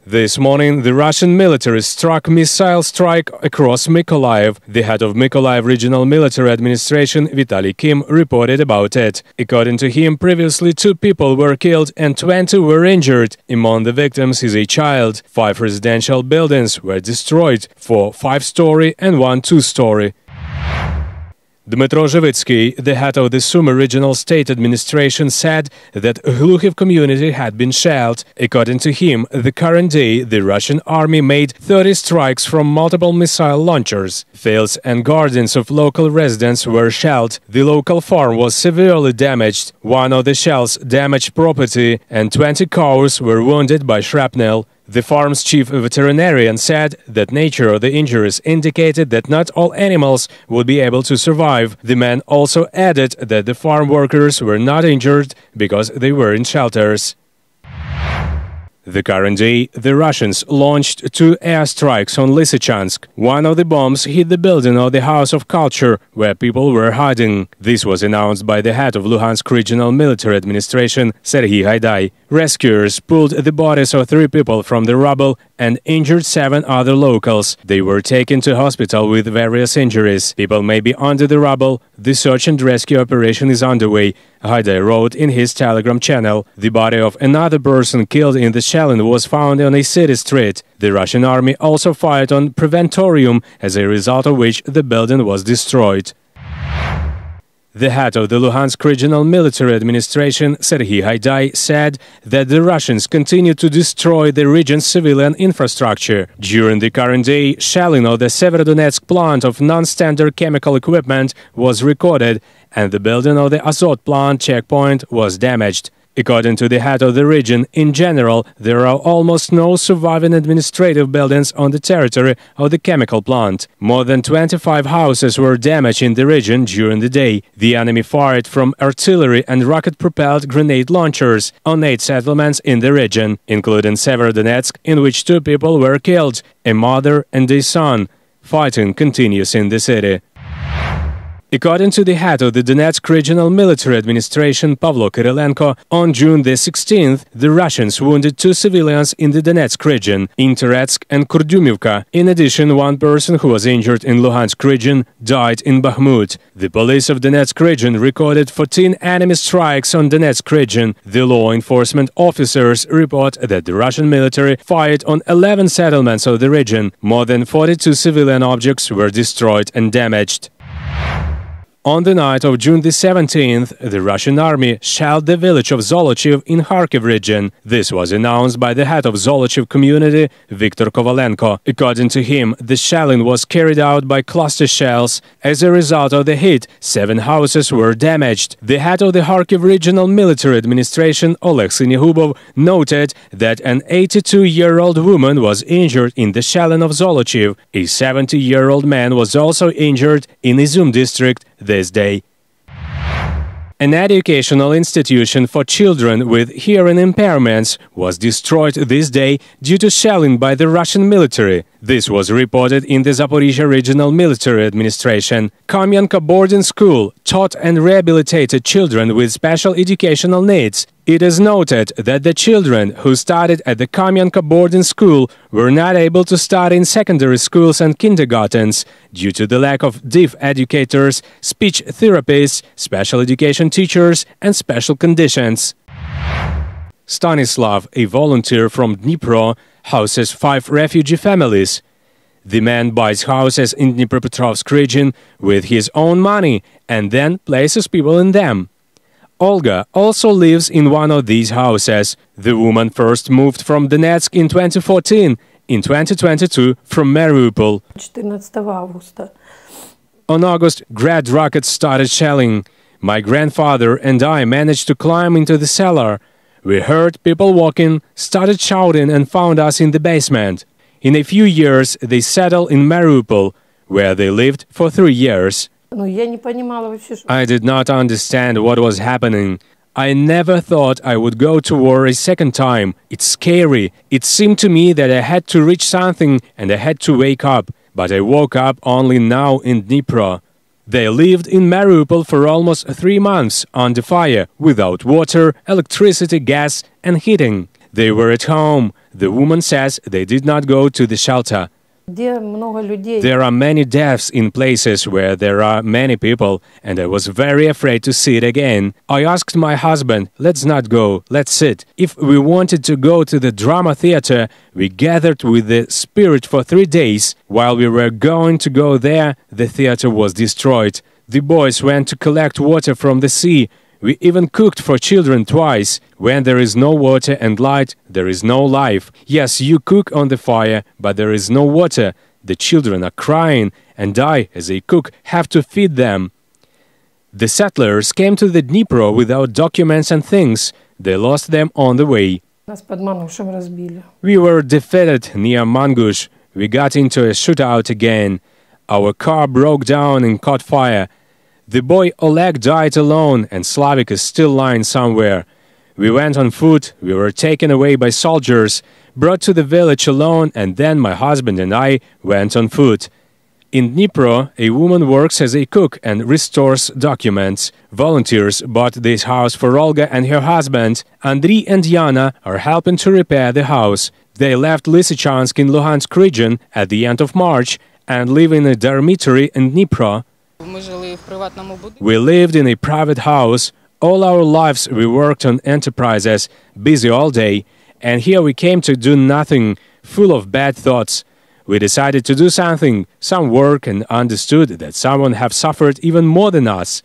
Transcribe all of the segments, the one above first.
This morning, the Russian military struck missile strike across Mykolaiv. The head of Mykolaiv Regional Military Administration, Vitaly Kim, reported about it. According to him, previously 2 people were killed and 20 were injured. Among the victims is a child. 5 residential buildings were destroyed, 4 5-story and 1 2-story. Dnipropetrovsk, the head of the Sumy regional state administration, said that Lysychansk community had been shelled. According to him, the current day, the Russian army made 30 strikes from multiple missile launchers. Fields and gardens of local residents were shelled. The local farm was severely damaged. One of the shells damaged property, and 20 cows were wounded by shrapnel. The farm's chief veterinarian said that nature of the injuries indicated that not all animals would be able to survive. The man also added that the farm workers were not injured because they were in shelters. The current day, the Russians launched 2 airstrikes on Lysychansk. One of the bombs hit the building of the House of Culture, where people were hiding. This was announced by the head of Luhansk Regional Military Administration, Serhiy Haidai. Rescuers pulled the bodies of 3 people from the rubble and injured 7 other locals. They were taken to hospital with various injuries. People may be under the rubble. The search and rescue operation is underway, Haidai wrote in his Telegram channel. The body of another person killed in the shelling was found on a city street. The Russian army also fired on Preventorium, as a result of which the building was destroyed. The head of the Luhansk Regional Military Administration, Serhiy Haidai, said that the Russians continue to destroy the region's civilian infrastructure. During the current day, shelling of the Donetsk plant of non-standard chemical equipment was recorded, and the building of the Azot plant checkpoint was damaged. According to the head of the region, in general, there are almost no surviving administrative buildings on the territory of the chemical plant. More than 25 houses were damaged in the region during the day. The enemy fired from artillery and rocket-propelled grenade launchers on 8 settlements in the region, including Donetsk, in which 2 people were killed, a mother and a son. Fighting continues in the city. According to the head of the Donetsk Regional Military Administration, Pavlo Kyrylenko, on June the 16th, the Russians wounded 2 civilians in the Donetsk region, in Terezk and Kurdyumivka. In addition, 1 person who was injured in Luhansk region died in Bakhmut. The police of Donetsk region recorded 14 enemy strikes on Donetsk region. The law enforcement officers report that the Russian military fired on 11 settlements of the region. More than 42 civilian objects were destroyed and damaged. On the night of June the 17th, the Russian army shelled the village of Zolochiv in Kharkiv region. This was announced by the head of Zolochiv community, Viktor Kovalenko. According to him, the shelling was carried out by cluster shells. As a result of the hit, 7 houses were damaged. The head of the Kharkiv Regional Military Administration, Oleg Sinihubov, noted that an 82-year-old woman was injured in the shelling of Zolochiv. A 70-year-old man was also injured in Izum district this day. An educational institution for children with hearing impairments was destroyed this day due to shelling by the Russian military. This was reported in the Zaporizhia Regional Military Administration. Kamianets boarding school taught and rehabilitated children with special educational needs. It is noted that the children who studied at the Kamianets boarding school were not able to study in secondary schools and kindergartens due to the lack of deaf educators, speech therapists, special education teachers, and special conditions. Stanislav, a volunteer from Dnipro, houses 5 refugee families. The man buys houses in Dnipropetrovsk region with his own money and then places people in them. Olga also lives in one of these houses. The woman first moved from Donetsk in 2014, in 2022 from Mariupol. 14 августа. On August, Grad rockets started shelling. My grandfather and I managed to climb into the cellar. We heard people walking, started shouting and found us in the basement. In a few years, they settled in Mariupol, where they lived for 3 years. I did not understand what was happening. I never thought I would go to war a second time. It's scary. It seemed to me that I had to reach something and I had to wake up. But I woke up only now in Dnipro. They lived in Mariupol for almost 3 months under fire, without water, electricity, gas and heating. They were at home. The woman says they did not go to the shelter. Где много людей. There are many deaths in places where there are many people, and I was very afraid to see it again. I asked my husband, let's not go, let's sit. If we wanted to go to the drama theater, we gathered with the spirit for 3 days. While we were going to go there, the theater was destroyed. The boys went to collect water from the sea. We even cooked for children twice. When there is no water and light, there is no life. Yes, you cook on the fire, but there is no water. The children are crying, and I, as a cook, have to feed them. The settlers came to the Dnipro without documents and things. They lost them on the way. Нас под Манушем разбили. We were defeated near Mangush. We got into a shootout again. Our car broke down and caught fire. The boy Oleg died alone, and Slavik is still lying somewhere. We went on foot, we were taken away by soldiers, brought to the village alone, and then my husband and I went on foot. In Dnipro, a woman works as a cook and restores documents. Volunteers bought this house for Olga and her husband. Andriy and Yana are helping to repair the house. They left Lysychansk in Luhansk region at the end of March and live in a dormitory in Dnipro. We lived in a private house. All our lives we worked on enterprises, busy all day, and here we came to do nothing, full of bad thoughts. We decided to do something, some work, and understood that someone have suffered even more than us.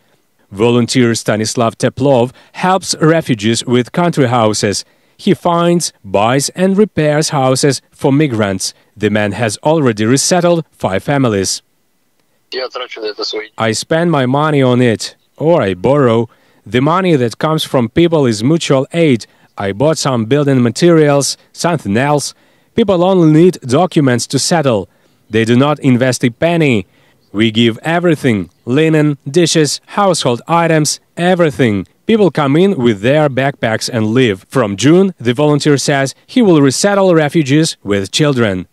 Volunteer Stanislav Teplov helps refugees with country houses. He finds, buys and repairs houses for migrants. The man has already resettled 5 families. I spend my money on it, or I borrow. The money that comes from people is mutual aid. I bought some building materials, something else. People only need documents to settle. They do not invest a penny. We give everything: linen, dishes, household items, everything. People come in with their backpacks and live. From June, the volunteer says he will resettle refugees with children.